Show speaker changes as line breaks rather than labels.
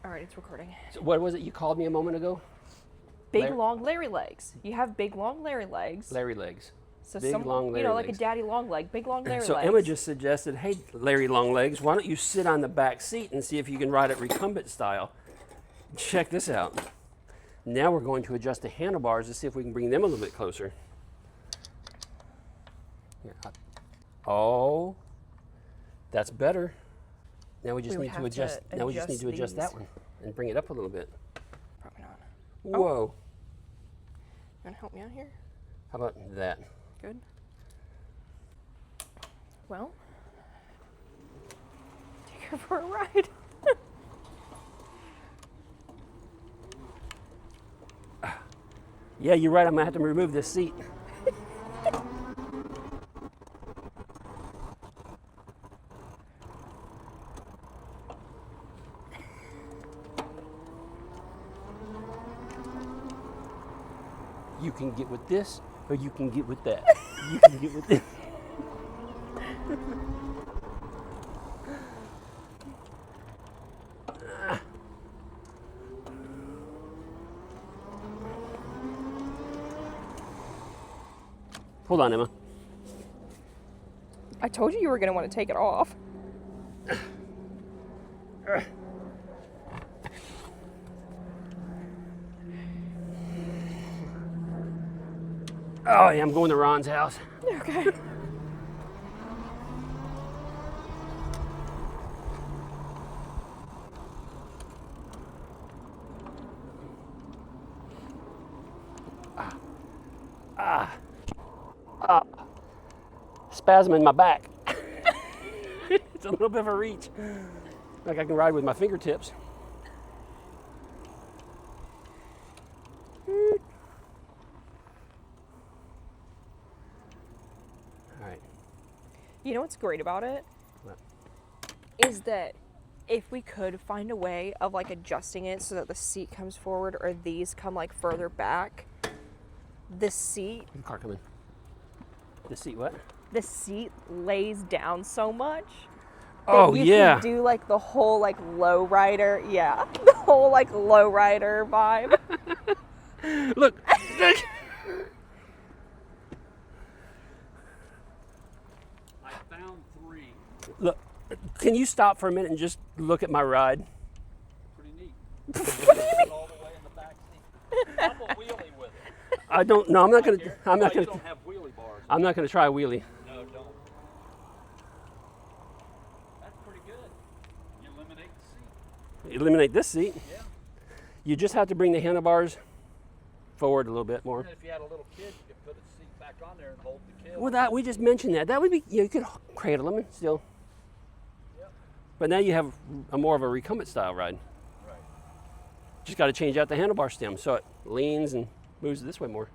All right, it's recording.
So what was it you called me a moment ago?
Big, long Larry legs. You have big, long Larry legs.
Larry legs.
So
Big, long Larry
like
legs.
a daddy long leg, big, long Larry
So
legs.
Emma just suggested, hey, Larry long legs, why don't you sit on the back seat and see if you can ride it recumbent style. Check this out. Now we're going to adjust the handlebars to see if we can bring them a little bit closer. Here, oh, that's better. Now we just need to adjust. Now we just need to adjust that one and bring it up a little bit.
Probably not.
Whoa.
Oh. You want to help me out here?
How about that?
Good. Well, take her for a ride.
Yeah, you're right. I'm gonna have to remove this seat. You can get with this, or you can get with that. You can get with this. Hold on, Emma.
I told you were going to want to take it off.
Oh, yeah, I'm going to Ron's house.
Okay.
Spasm in my back. It's a little bit of a reach. Like I can ride with my fingertips. All right.
You know what's great about it?
What?
Is that if we could find a way of like adjusting it so that the seat comes forward or these come like further back, the seat
The car coming. The seat what?
the seat lays down so much that
Oh,
you
yeah.
can do like the whole like low rider, yeah, the whole like low rider vibe.
Look.
I found 3.
Look. Can you stop for a minute and just look at my ride?
Pretty neat. All the way in the back seat. I'm a wheelie with it.
I don't. No, I'm not gonna. I'm not
You
gonna.
don't have wheelie bars.
I'm not gonna try a wheelie.
No, don't. That's pretty good. You eliminate the seat.
Eliminate this seat.
Yeah.
You just have to bring the handlebars forward a little bit more.
And if you had a little kid, you could put a seat back on there and hold the kid.
Well, that we just mentioned that. That would be. You could cradle them and still.
Yep.
But now you have a more of a recumbent style ride.
Right.
Just got to change out the handlebar stem so it leans and moves this way more.